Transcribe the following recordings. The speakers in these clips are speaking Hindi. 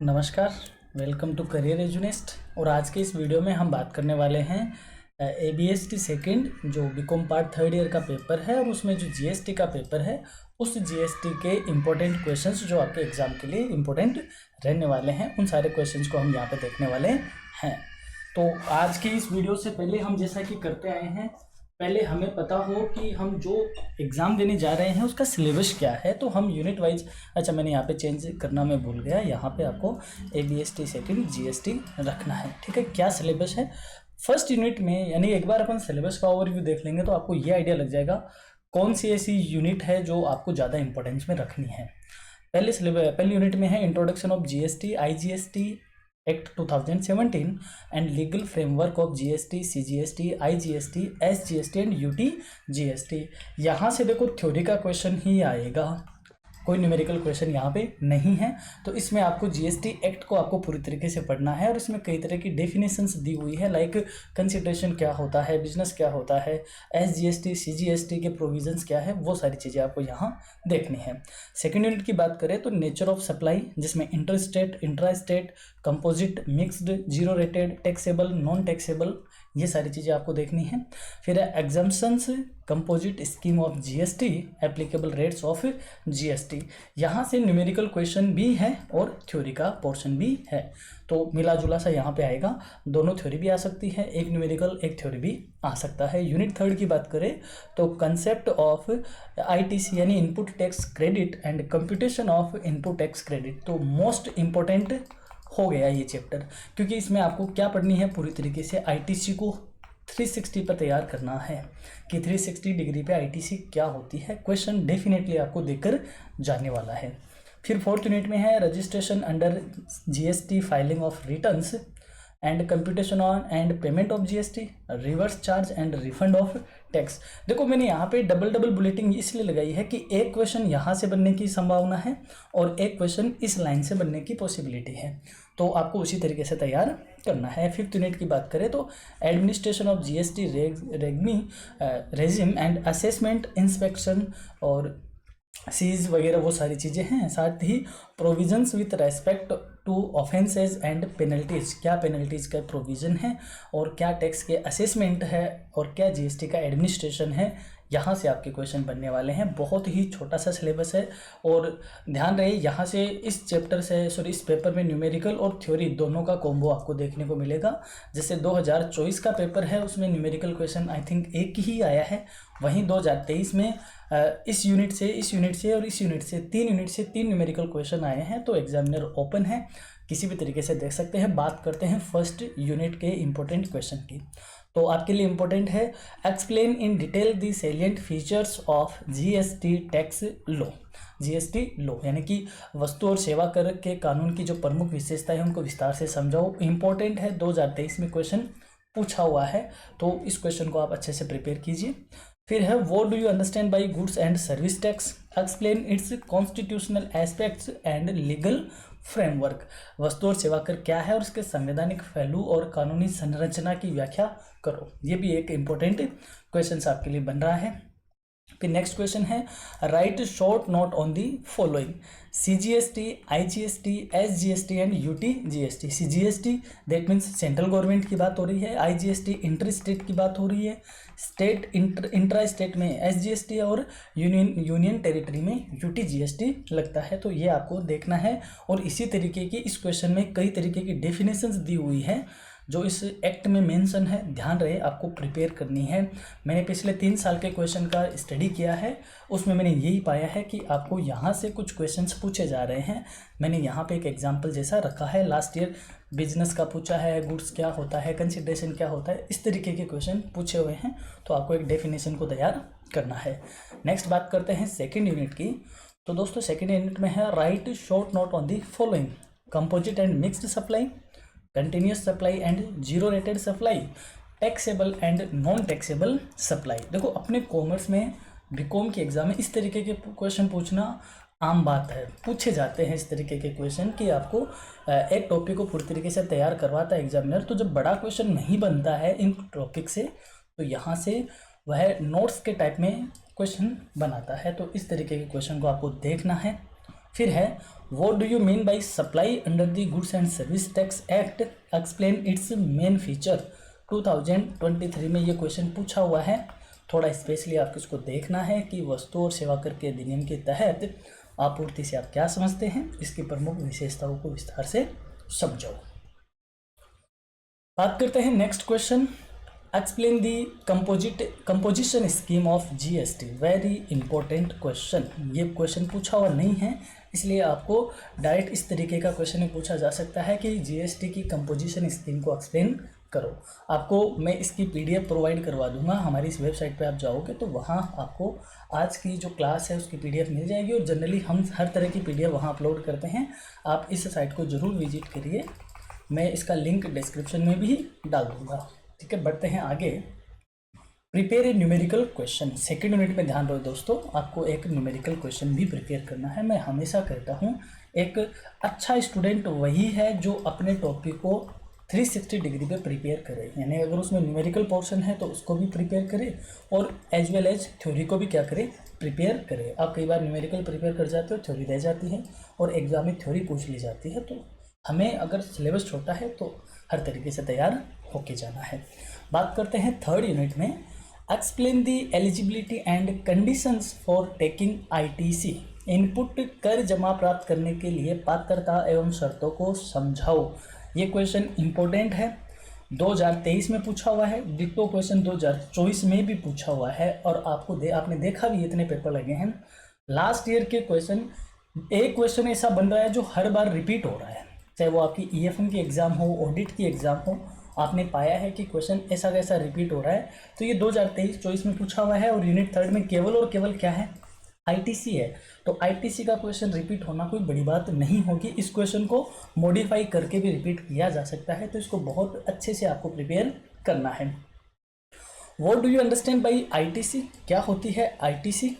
नमस्कार। Welcome to Career Edunest. और आज के इस वीडियो में हम बात करने वाले हैं ABST सेकेंड जो बीकॉम पार्ट थर्ड ईयर का पेपर है और उसमें जो GST का पेपर है उस GST के इम्पोर्टेंट क्वेश्चंस जो आपके एग्ज़ाम के लिए इम्पोर्टेंट रहने वाले हैं, उन सारे क्वेश्चंस को हम यहाँ पे देखने वाले हैं। तो आज की इस वीडियो से पहले हम जैसा कि करते आए हैं, पहले हमें पता हो कि हम जो एग्ज़ाम देने जा रहे हैं उसका सिलेबस क्या है। तो हम यूनिट वाइज, अच्छा मैंने यहाँ पे चेंज करना मैं भूल गया, यहाँ पे आपको ABST सेकेंड GST रखना है। ठीक है, क्या सिलेबस है फर्स्ट यूनिट में, यानी एक बार अपन सिलेबस का ओवरव्यू देख लेंगे तो आपको ये आइडिया लग जाएगा कौन सी ऐसी यूनिट है जो आपको ज़्यादा इंपॉर्टेंस में रखनी है। पहली यूनिट में है introduction of GST, IGST act 2017 and legal framework of GST, CGST, IGST, SGST and UTGST। यहाँ से देखो थ्योरी का क्वेश्चन ही आएगा, कोई न्यूमेरिकल क्वेश्चन यहाँ पे नहीं है। तो इसमें आपको GST एक्ट को आपको पूरी तरीके से पढ़ना है और इसमें कई तरह की डेफिनेशंस दी हुई है, लाइक कंसिडरेशन क्या होता है, बिजनेस क्या होता है, SGST, CGST के प्रोविजंस क्या है, वो सारी चीज़ें आपको यहाँ देखनी है। सेकेंड यूनिट की बात करें तो नेचर ऑफ सप्लाई, जिसमें inter state, intra state, composite, mixed, zero rated, taxable, non taxable, ये सारी चीज़ें आपको देखनी है। फिर है exemptions, composite scheme of GST, applicable rates of GST। यहाँ से न्यूमेरिकल क्वेश्चन भी है और थ्योरी का पोर्शन भी है, तो मिला जुला सा यहाँ पे आएगा। दोनों थ्योरी भी आ सकती है, एक न्यूमेरिकल एक थ्योरी भी आ सकता है। यूनिट थर्ड की बात करें तो कंसेप्ट ऑफ ITC यानी input tax credit and computation of input tax credit, तो मोस्ट इम्पोर्टेंट हो गया ये चैप्टर, क्योंकि इसमें आपको क्या पढ़नी है, पूरी तरीके से ITC को 360 पर तैयार करना है कि 360 डिग्री पे ITC क्या होती है। क्वेश्चन डेफिनेटली आपको देकर जाने वाला है। फिर फोर्थ यूनिट में है registration under GST, filing of returns and computation on and payment of GST, reverse charge and refund of tax. देखो मैंने यहाँ पे डबल बुलेटिन इसलिए लगाई है कि एक क्वेश्चन यहाँ से बनने की संभावना है और एक क्वेश्चन इस लाइन से बनने की पॉसिबिलिटी है, तो आपको उसी तरीके से तैयार करना है। फिफ्थ यूनिट की बात करें तो एडमिनिस्ट्रेशन ऑफ GST रेगमी रेजिम एंड असेसमेंट, इंस्पेक्शन और सीज वगैरह वो सारी चीज़ें हैं। साथ ही provisions with respect to offences and penalties, क्या पेनल्टीज का प्रोविज़न है और क्या टैक्स के असेसमेंट है और क्या GST का एडमिनिस्ट्रेशन है, यहाँ से आपके क्वेश्चन बनने वाले हैं। बहुत ही छोटा सा सिलेबस है और ध्यान रहे यहाँ से इस चैप्टर से इस पेपर में न्यूमेरिकल और थ्योरी दोनों का कॉम्बो आपको देखने को मिलेगा। जैसे 2024 का पेपर है उसमें न्यूमेरिकल क्वेश्चन आई थिंक एक ही आया है, वहीं 2023 में इस यूनिट से और इस यूनिट से 3 यूनिट से 3 न्यूमेरिकल क्वेश्चन आए हैं। तो एग्जामिनर ओपन है, किसी भी तरीके से देख सकते हैं। बात करते हैं फर्स्ट यूनिट के इम्पोर्टेंट क्वेश्चन की, तो आपके लिए इम्पोर्टेंट है explain in detail the salient features of GST tax law. GST law यानी कि वस्तु और सेवा कर के कानून की जो प्रमुख विशेषताएं हैं उनको विस्तार से समझाओ। इम्पोर्टेंट है, 2023 में क्वेश्चन पूछा हुआ है, तो इस क्वेश्चन को आप अच्छे से प्रिपेयर कीजिए। फिर है what do you understand by goods and service tax, explain it's constitutional aspects and legal framework, वस्तु और सेवा कर क्या है और उसके संवैधानिक पहलू और कानूनी संरचना की व्याख्या करो। ये भी एक इम्पोर्टेंट क्वेश्चन आपके लिए बन रहा है। फिर नेक्स्ट क्वेश्चन है right short note on the following, CGST, IGST, SGST and UTGST। CGST that means central government की बात हो रही है, IGST इंटर स्टेट की बात हो रही है, स्टेट इंट्रा स्टेट में SGST और यूनियन टेरिटरी में UTGST लगता है। तो ये आपको देखना है और इसी तरीके की इस क्वेश्चन में कई तरीके की डेफिनेशंस दी हुई है जो इस एक्ट में मेंशन है, ध्यान रहे आपको प्रिपेयर करनी है। मैंने पिछले 3 साल के क्वेश्चन का स्टडी किया है, उसमें मैंने यही पाया है कि आपको यहाँ से कुछ क्वेश्चंस पूछे जा रहे हैं। मैंने यहाँ पे एक एग्जांपल जैसा रखा है, लास्ट ईयर बिजनेस का पूछा है, गुड्स क्या होता है, कंसिडरेशन क्या होता है, इस तरीके के क्वेश्चन पूछे हुए हैं, तो आपको एक डेफिनेशन को तैयार करना है। नेक्स्ट बात करते हैं सेकेंड यूनिट की, तो दोस्तों सेकेंड यूनिट में है right short note on the following, composite and mixed supply, continuous supply and zero rated supply, taxable and non taxable supply. देखो अपने कॉमर्स में बीकॉम के एग्जाम में इस तरीके के क्वेश्चन पूछना आम बात है, पूछे जाते हैं इस तरीके के क्वेश्चन कि आपको एक टॉपिक को पूरी तरीके से तैयार करवाता है एग्जामिनर। तो जब बड़ा क्वेश्चन नहीं बनता है इन टॉपिक से, तो यहाँ से वह नोट्स के टाइप में क्वेश्चन बनाता है। तो इस तरीके के क्वेश्चन को आपको देखना है। फिर है what do you mean by supply under the goods and service tax act, explain it's main feature. 2023 में ये क्वेश्चन पूछा हुआ है। थोड़ा स्पेशली आपको इसको देखना है कि वस्तु और सेवा कर के अधिनियम के तहत आपूर्ति से आप क्या समझते हैं, इसकी प्रमुख विशेषताओं को विस्तार से समझो। बात करते हैं next question, explain the composition scheme of GST. Very important question. ये क्वेश्चन पूछा हुआ नहीं है, इसलिए आपको डायरेक्ट इस तरीके का क्वेश्चन पूछा जा सकता है कि जीएसटी की कंपोजिशन स्कीम को एक्सप्लेन करो। आपको मैं इसकी पीडीएफ प्रोवाइड करवा दूंगा। हमारी इस वेबसाइट पे आप जाओगे तो वहाँ आपको आज की जो क्लास है उसकी पीडीएफ मिल जाएगी, और जनरली हम हर तरह की पीडीएफ वहाँ अपलोड करते हैं। आप इस साइट को ज़रूर विजिट करिए, मैं इसका लिंक डिस्क्रिप्शन में भी डाल दूंगा। ठीक है, बढ़ते हैं आगे। Prepare a numerical question. Second unit में ध्यान रहो दोस्तों, आपको एक न्यूमेरिकल क्वेश्चन भी प्रिपेयर करना है। मैं हमेशा कहता हूँ एक अच्छा स्टूडेंट वही है जो अपने टॉपिक को 360 डिग्री पे प्रिपेयर करे, यानी अगर उसमें न्यूमेरिकल पोर्शन है तो उसको भी प्रिपेयर करे और एज वेल एज थ्योरी को भी क्या करे, प्रिपेयर करे। आप कई बार न्यूमेरिकल प्रिपेयर कर जाते हो, थ्योरी रह जाती है और एग्जाम में थ्योरी पूछ ली जाती है। तो हमें अगर सिलेबस छोटा है तो हर तरीके से तैयार होके जाना है। बात करते हैं थर्ड यूनिट में, explain the eligibility and conditions for taking ITC. Input कर जमा प्राप्त करने के लिए पात्रता एवं शर्तों को समझाओ। ये क्वेश्चन इंपॉर्टेंट है, 2023 में पूछा हुआ है, डिट्टो क्वेश्चन 2024 में भी पूछा हुआ है, और आपने देखा भी इतने पेपर लगे हैं। लास्ट ईयर के क्वेश्चन, एक क्वेश्चन ऐसा बन रहा है जो हर बार रिपीट हो रहा है, चाहे वो आपकी ईएफएम की एग्ज़ाम हो, ऑडिट की एग्ज़ाम हो, आपने पाया है कि क्वेश्चन ऐसा कैसा रिपीट हो रहा है। तो ये 2023-24 में पूछा हुआ है, और यूनिट थर्ड में केवल और केवल क्या है, आईटीसी है। तो आईटीसी का क्वेश्चन रिपीट होना कोई बड़ी बात नहीं होगी। इस क्वेश्चन को मॉडिफाई करके भी रिपीट किया जा सकता है, तो इसको बहुत अच्छे से आपको प्रिपेयर करना है। What do you understand by ITC, क्या होती है ITC,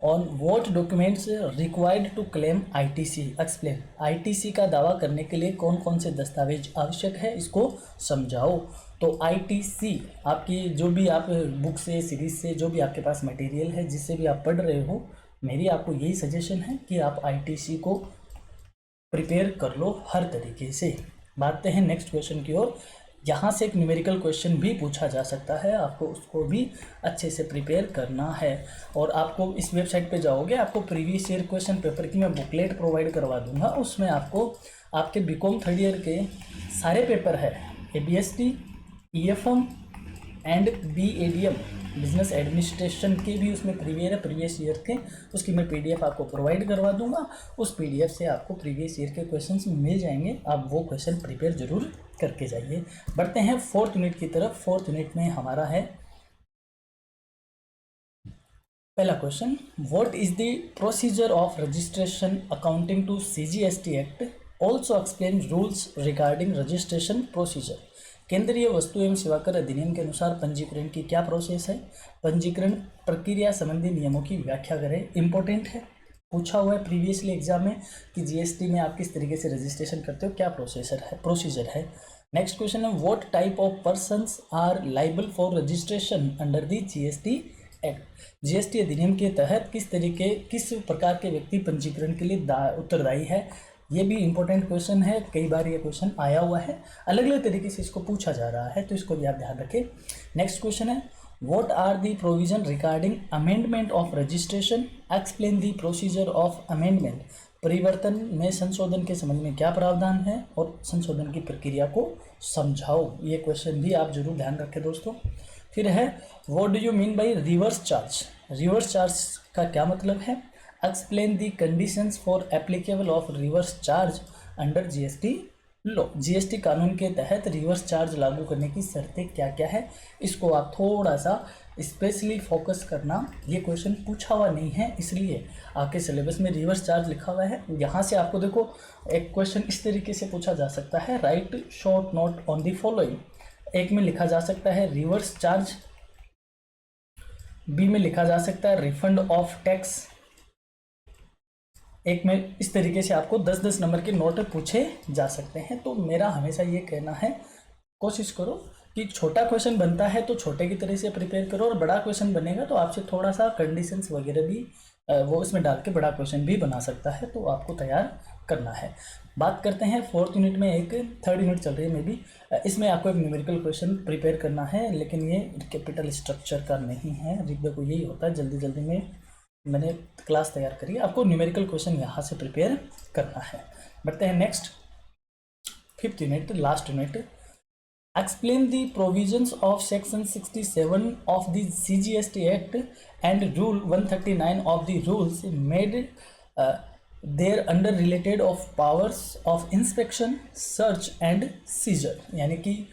on what documents required to claim ITC, explain. ITC का दावा करने के लिए कौन कौन से दस्तावेज आवश्यक है, इसको समझाओ। तो आईटीसी आपकी जो भी आप बुक से, सीरीज से, जो भी आपके पास मटेरियल है, जिससे भी आप पढ़ रहे हो, मेरी आपको यही सजेशन है कि आप आईटीसी को प्रिपेयर कर लो हर तरीके से। बात हैं नेक्स्ट क्वेश्चन की ओर। यहाँ से एक न्यूमेरिकल क्वेश्चन भी पूछा जा सकता है, आपको उसको भी अच्छे से प्रिपेयर करना है। और आपको इस वेबसाइट पे जाओगे, आपको प्रीवियस ईयर क्वेश्चन पेपर की मैं बुकलेट प्रोवाइड करवा दूंगा। उसमें आपको आपके बीकॉम थर्ड ईयर के सारे पेपर है, एबीएसटी, EFM and BADM, business administration के भी उसमें प्रीवियस ईयर के, उसकी मैं पीडीएफ आपको प्रोवाइड करवा दूंगा। उस पीडीएफ से आपको प्रीवियस ईयर के क्वेश्चंस मिल जाएंगे, आप वो क्वेश्चन प्रिपेयर जरूर करके जाइए। बढ़ते हैं फोर्थ यूनिट की तरफ। फोर्थ यूनिट में हमारा है पहला question, what is the procedure of registration accounting to CGST act, also explain rules regarding registration procedure. केंद्रीय वस्तु एवं सेवा कर अधिनियम के अनुसार पंजीकरण की क्या प्रोसेस है, पंजीकरण प्रक्रिया संबंधी नियमों की व्याख्या करें। इंपॉर्टेंट है, पूछा हुआ है प्रीवियसली एग्जाम में कि जीएसटी में आप किस तरीके से रजिस्ट्रेशन करते हो, क्या प्रोसीजर है। नेक्स्ट क्वेश्चन है, what type of persons are liable for registration under the GST act. GST अधिनियम के तहत किस प्रकार के व्यक्ति पंजीकरण के लिए उत्तरदायी है। ये भी इंपॉर्टेंट क्वेश्चन है, कई बार ये क्वेश्चन आया हुआ है, अलग अलग तरीके से इसको पूछा जा रहा है, तो इसको भी आप ध्यान रखें। नेक्स्ट क्वेश्चन है, what are the provision regarding amendment of registration, explain the procedure of amendment. परिवर्तन में संशोधन के संबंध में क्या प्रावधान है और संशोधन की प्रक्रिया को समझाओ। ये क्वेश्चन भी आप जरूर ध्यान रखें दोस्तों। फिर है, what do you mean by reverse charge. Reverse charge का क्या मतलब है, explain the conditions for applicable of reverse charge under GST law. GST कानून के तहत रिवर्स चार्ज लागू करने की शर्तें क्या क्या है, इसको आप थोड़ा सा स्पेशली फोकस करना। ये क्वेश्चन पूछा हुआ नहीं है, इसलिए आपके सिलेबस में रिवर्स चार्ज लिखा हुआ है। यहाँ से आपको देखो एक क्वेश्चन इस तरीके से पूछा जा सकता है, right short note on the following. एक में लिखा जा सकता है रिवर्स चार्ज, बी में लिखा जा सकता है रिफंड ऑफ टैक्स। एक में इस तरीके से आपको 10-10 नंबर के नोट पूछे जा सकते हैं। तो मेरा हमेशा ये कहना है, कोशिश करो कि छोटा क्वेश्चन बनता है तो छोटे की तरह से प्रिपेयर करो, और बड़ा क्वेश्चन बनेगा तो आपसे थोड़ा सा कंडीशंस वगैरह भी वो इसमें डाल के बड़ा क्वेश्चन भी बना सकता है, तो आपको तैयार करना है। बात करते हैं 4th यूनिट में, एक 3rd यूनिट चल रही है मे बी, इसमें आपको एक न्यूमेरिकल क्वेश्चन प्रिपेयर करना है, लेकिन ये कैपिटल स्ट्रक्चर का नहीं है। देखो यही होता है, जल्दी जल्दी में मैंने क्लास तैयार करी है, आपको न्यूमेरिकल क्वेश्चन यहाँ से प्रिपेयर करना है। बढ़ते हैं next 5th unit, last unit. Explain the provisions of Section 67 of the CGST Act and Rule 139 of the rules made there under related of powers of inspection, search and seizure। यानी कि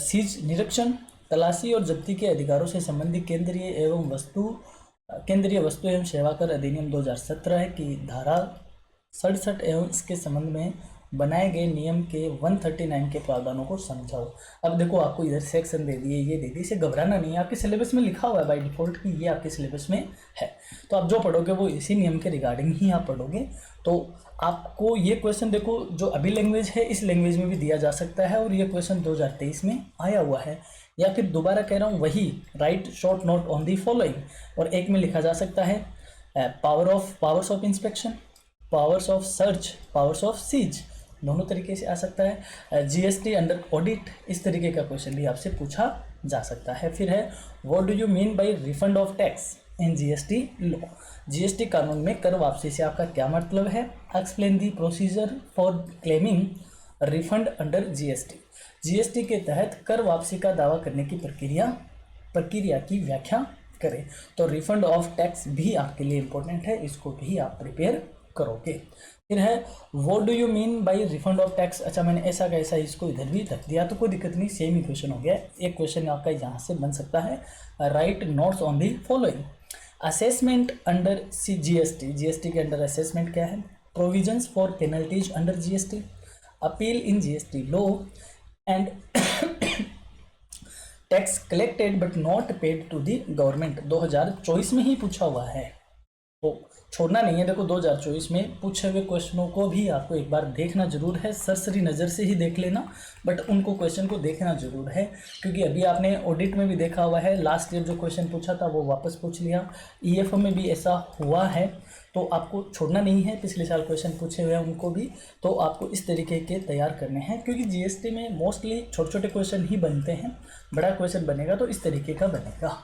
सीज निरीक्षण, तलाशी और जब्ती के अधिकारों से संबंधित केंद्रीय वस्तु एवं सेवा कर अधिनियम 2017 की धारा 67 एवं इसके संबंध में बनाए गए नियम के 139 के प्रावधानों को समझाओ। अब देखो आपको इधर सेक्शन दे दिए, ये दे दिए, इसे घबराना नहीं है, आपके सिलेबस में लिखा हुआ है बाय डिफॉल्ट कि ये आपके सिलेबस में है, तो आप जो पढ़ोगे वो इसी नियम के रिगार्डिंग ही आप पढ़ोगे। तो आपको ये क्वेश्चन देखो, जो अभी लैंग्वेज है इस लैंग्वेज में भी दिया जा सकता है, और ये क्वेश्चन 2023 में आया हुआ है। या फिर दोबारा कह रहा हूँ, वही write short note on the following, और एक में लिखा जा सकता है powers of inspection, powers of search, powers of seize, दोनों तरीके से आ सकता है। जीएसटी अंडर ऑडिट, इस तरीके का क्वेश्चन भी आपसे पूछा जा सकता है। फिर है what do you mean by refund of tax in GST law, GST कानून में कर वापसी से आपका क्या मतलब है। Explain the procedure for claiming refund under GST, GST के तहत कर वापसी का दावा करने की प्रक्रिया की व्याख्या करें। तो रिफंड ऑफ टैक्स भी आपके लिए इंपॉर्टेंट है, इसको भी आप प्रिपेयर करोगे। फिर है what do you mean by refund of tax. अच्छा, मैंने ऐसा कैसा इसको इधर भी रख दिया, तो कोई दिक्कत नहीं, सेम ही क्वेश्चन हो गया। एक क्वेश्चन आपका यहाँ से बन सकता है, write notes on the following. Assessment under GST, GST के अंडर असेसमेंट क्या है। Provisions for penalties under GST, appeal in GST law and tax collected but not paid to the government, 2024 में ही पूछा हुआ है, तो छोड़ना नहीं है। देखो 2024 में पूछे हुए क्वेश्चनों को भी आपको एक बार देखना जरूर है, सरसरी नज़र से ही देख लेना, बट उनको क्वेश्चन को देखना जरूर है, क्योंकि अभी आपने ऑडिट में भी देखा हुआ है, लास्ट ईयर जो क्वेश्चन पूछा था वो वापस पूछ लिया, ईएफएम में भी ऐसा हुआ है, तो आपको छोड़ना नहीं है। पिछले साल क्वेश्चन पूछे हुए हैं उनको भी, तो आपको इस तरीके के तैयार करने हैं, क्योंकि जीएसटी में मोस्टली छोटे छोटे क्वेश्चन ही बनते हैं, बड़ा क्वेश्चन बनेगा तो इस तरीके का बनेगा।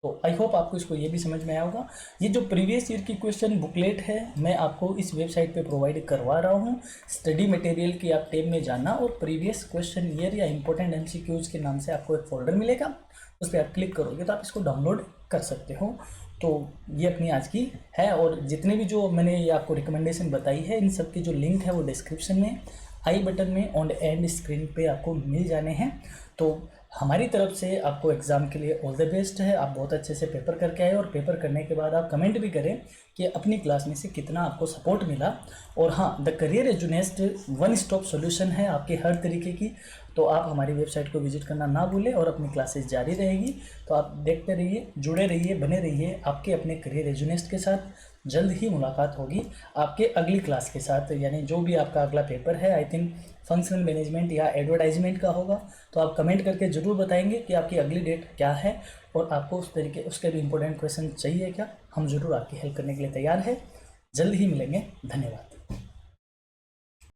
तो आई होप आपको इसको ये भी समझ में आया होगा। ये जो प्रीवियस ईयर की क्वेश्चन बुकलेट है मैं आपको इस वेबसाइट पे प्रोवाइड करवा रहा हूँ, स्टडी मटेरियल की आप टैब में जाना और प्रीवियस क्वेश्चन ईयर या इंपॉर्टेंट एमसीक्यूज के नाम से आपको एक फोल्डर मिलेगा, उस पर आप क्लिक करोगे तो आप इसको डाउनलोड कर सकते हो। तो ये अपनी आज की है, और जितने भी जो मैंने ये आपको रिकमेंडेशन बताई है इन सब की जो लिंक है वो डिस्क्रिप्शन में, आई बटन में, ऑन एंड स्क्रीन पे आपको मिल जाने हैं। तो हमारी तरफ से आपको एग्ज़ाम के लिए ऑल द बेस्ट है, आप बहुत अच्छे से पेपर करके आए, और पेपर करने के बाद आप कमेंट भी करें कि अपनी क्लास में से कितना आपको सपोर्ट मिला। और हाँ, the Career Edunest one stop solution है आपके हर तरीके की, तो आप हमारी वेबसाइट को विजिट करना ना भूलें, और अपनी क्लासेस जारी रहेगी, तो आप देखते रहिए, जुड़े रहिए, बने रहिए आपके अपने करियर एजुनेस्ट के साथ। जल्द ही मुलाकात होगी आपके अगली क्लास के साथ, यानी जो भी आपका अगला पेपर है, आई थिंक फंक्शनल मैनेजमेंट या एडवर्टाइजमेंट का होगा, तो आप कमेंट करके ज़रूर बताएंगे कि आपकी अगली डेट क्या है, और आपको उस तरीके उसके भी इंपॉर्टेंट क्वेश्चन चाहिए क्या, हम ज़रूर आपकी हेल्प करने के लिए तैयार है। जल्द ही मिलेंगे, धन्यवाद।